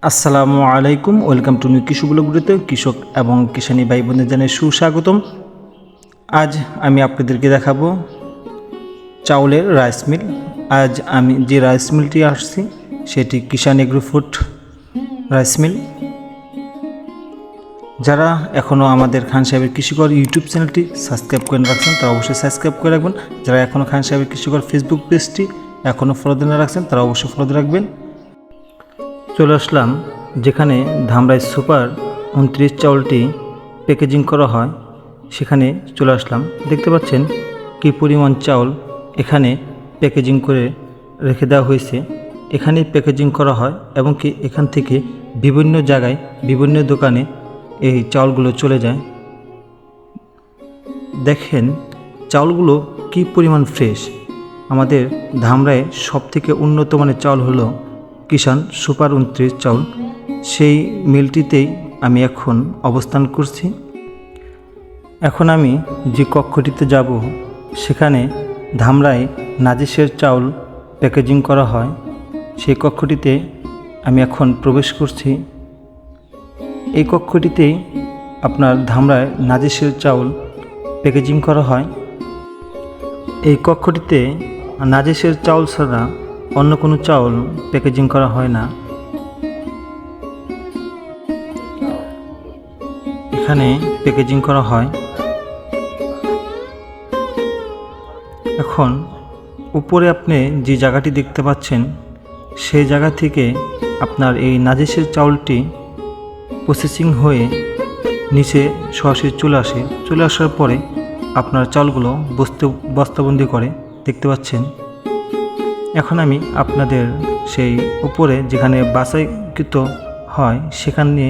আসসালামু আলাইকুম, welcome to new কৃষি ব্লগগুলিতে কৃষক এবং কিষানী ভাই বোনদের জানাই সুস্বাগতম। আজ আমি আপনাদেরকে দেখাবো চাউলের রাইস মিল। আজ আমি যে রাইস মিলটি আসছি সেটি কিষান এগ্রো ফুড রাইস মিল। যারা এখনও আমাদের খান সাহেবের কৃষিকর ইউটিউব চ্যানেলটি সাবস্ক্রাইব করে রাখছেন তারা অবশ্যই সাবস্ক্রাইব করে রাখবেন। যারা এখনও খান সাহেবের কৃষিকর ফেসবুক পেজটি এখনও ফলো দিয়ে রাখছেন তারা অবশ্যই ফলো দিয়ে রাখবেন। চলে আসলাম যেখানে ধামরাই সুপার 29 চাউলটি প্যাকেজিং করা হয়, সেখানে চলে আসলাম। দেখতে পাচ্ছেন কি পরিমাণ চাউল এখানে প্যাকেজিং করে রেখে দেওয়া হয়েছে। এখানে প্যাকেজিং করা হয় এবং কি এখান থেকে বিভিন্ন জায়গায় বিভিন্ন দোকানে এই চাউলগুলো চলে যায়। দেখেন চাউলগুলো কি পরিমাণ ফ্রেশ। আমাদের ধামরায় সবথেকে উন্নত মানের চাউল হলো কিষান সুপার 29 চাউল। সেই মিলটিতেই আমি এখন অবস্থান করছি। এখন আমি যে কক্ষটিতে যাব সেখানে ধামরায় নাজিসের চাউল প্যাকেজিং করা হয়, সেই কক্ষটিতে আমি এখন প্রবেশ করছি। এই কক্ষটিতেই আপনার ধামরায় নাজিসের চাউল প্যাকেজিং করা হয়। এই কক্ষটিতে নাজিসের চাউল ছাড়া অন্য কোনো চাউল প্যাকেজিং করা হয় না। এখানে প্যাকেজিং করা হয়। এখন উপরে আপনি যে জায়গাটি দেখতে পাচ্ছেন সেই জায়গা থেকে আপনার এই নাজিসের চাউলটি প্রসেসিং হয়ে নিচে সরাসরি চলে আসার পরে আপনার চাউলগুলো বস্তাবন্দি করে দেখতে পাচ্ছেন। এখন আমি আপনাদের সেই উপরে যেখানে বাছাইকৃত হয় সেখানে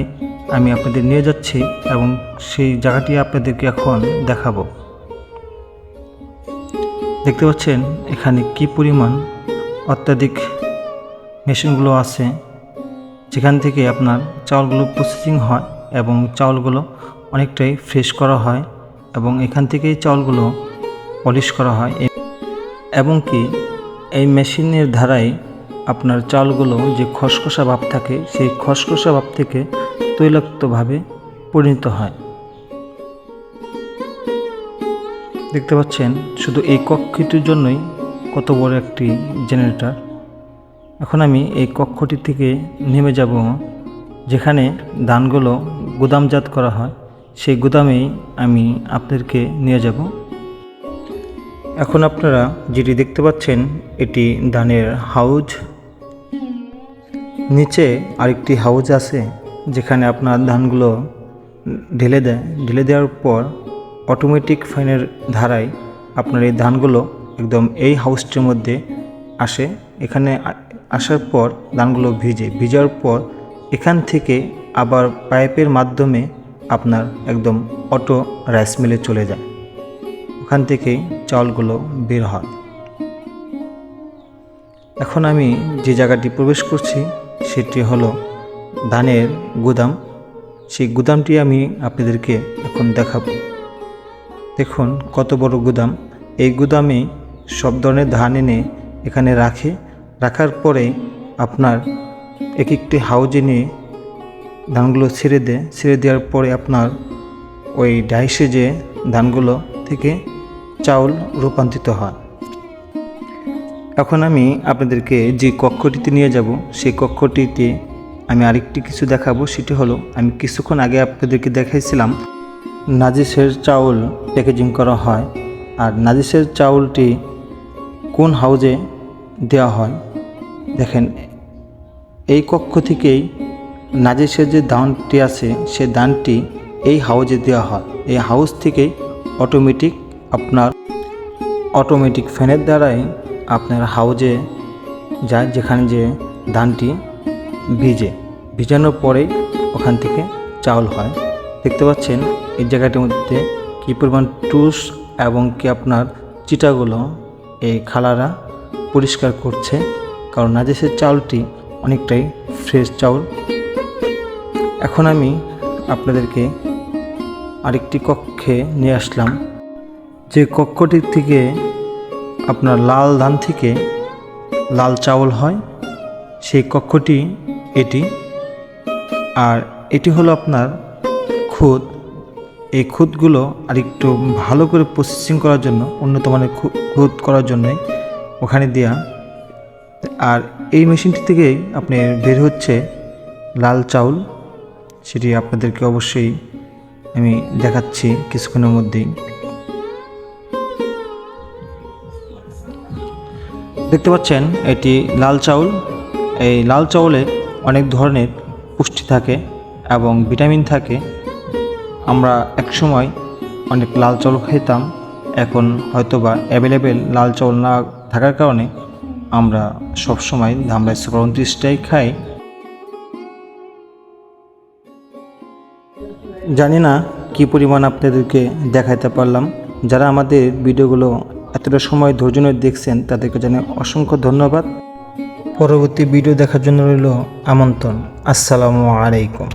আমি আপনাদের নিয়ে যাচ্ছি এবং সেই জায়গাটি আপনাদেরকে এখন দেখাবো। দেখতে পাচ্ছেন এখানে কি পরিমাণ অত্যাধিক মেশিনগুলো আছে, যেখান থেকে আপনার চাউলগুলো প্রসেসিং হয় এবং চাউলগুলো অনেকটাই ফ্রেশ করা হয় এবং এখান থেকেই চাউলগুলো পলিশ করা হয় এবং কি এই মেশিনের ধারায় আপনার চাউলগুলো যে খসখসা ভাব থাকে সেই খসখসা ভাব থেকে তৈলাক্তভাবে পরিণত হয়। দেখতে পাচ্ছেন শুধু এই কক্ষটির জন্যই কত বড় একটি জেনারেটর। এখন আমি এই কক্ষটি থেকে নেমে যাব যেখানে ধানগুলো গুদামজাত করা হয়, সেই গুদামেই আমি আপনাদেরকে নিয়ে যাব। এখন আপনারা যেটি দেখতে পাচ্ছেন এটি ধানের হাউজ। নিচে আরেকটি হাউজ আছে যেখানে আপনার ধানগুলো ঢেলে দেওয়ার পর অটোমেটিক ফ্যানের ধারায় আপনার এই ধানগুলো একদম এই হাউসটির মধ্যে আসে। এখানে আসার পর ধানগুলো ভিজার পর এখান থেকে আবার পাইপের মাধ্যমে আপনার একদম অটো রাইস মিলে চলে যায়। ওখান থেকেই চাউলগুলো বের হয়। এখন আমি যে জায়গাটি প্রবেশ করছি সেটি হলো ধানের গুদাম। সেই গুদামটি আমি আপনাদেরকে এখন দেখাবো। দেখুন কত বড় গুদাম। এই গুদামে সব ধরনের ধান এনে এখানে রাখার পরে আপনার এক একটি হাউজে নিয়ে ধানগুলো ছেড়ে দেওয়ার পরে আপনার ওই ডাইসে যে ধানগুলো থেকে চাউল রূপান্তরিত হয়। এখন আমি আপনাদেরকে যে কক্ষটিতে নিয়ে যাব সেই কক্ষটিতে আমি আরেকটি কিছু দেখাবো। সেটি হলো আমি কিছুক্ষণ আগে আপনাদেরকে দেখাইছিলাম নাজিসের চাউল প্যাকেজিং করা হয়, আর নাজিসের চাউলটি কোন হাউজে দেওয়া হয় দেখেন। এই কক্ষ থেকেই নাজিসের যে ধানটি আছে সেই ধানটি এই হাউজে দেওয়া হয়। এই হাউস থেকেই অটোমেটিক ফ্যানের দ্বারাই আপনার হাউজে যায়, যেখানে যে ধানটি ভিজানোর পরেই ওখান থেকে চাউল হয়। দেখতে পাচ্ছেন এই জায়গাটির মধ্যে কী পরিমাণ টুস এবং কি আপনার চিটাগুলো এই খালারা পরিষ্কার করছে, কারণ নাজিসের চাউলটি অনেকটাই ফ্রেশ চাউল। এখন আমি আপনাদেরকে আরেকটি কক্ষে নিয়ে আসলাম, যে কক্ষটির থেকে আপনার লাল ধান থেকে লাল চাউল হয়। সেই কক্ষটি এটি। আর এটি হলো আপনার খুদ। এই খুদগুলো আরেকটু ভালো করে প্রসেসিং করার জন্য, উন্নত মানের খুদ করার জন্যই ওখানে দেওয়া। আর এই মেশিনটি থেকেই আপনি বের হচ্ছে লাল চাউল, সেটি আপনাদেরকে অবশ্যই আমি দেখাচ্ছি কিছুক্ষণের মধ্যেই। দেখতে পাচ্ছেন এটি লাল চাউল। এই লাল চাউলে অনেক ধরনের পুষ্টি থাকে এবং ভিটামিন থাকে। আমরা একসময় অনেক লাল চাউল খেতাম, এখন হয়তোবা অ্যাভেলেবেল লাল চাউল না থাকার কারণে আমরা সবসময় ধামরাই সুপার 29টাই খাই। জানি না কী পরিমাণ আপনাদেরকে দেখাতে পারলাম। যারা আমাদের ভিডিওগুলো এতটা সময় ধৈর্য নিয়ে দেখছেন তাদেরকে জানাই অসংখ্য ধন্যবাদ। পরবর্তী ভিডিও দেখার জন্য রইল আমন্ত্রণ। আসসালামু আলাইকুম।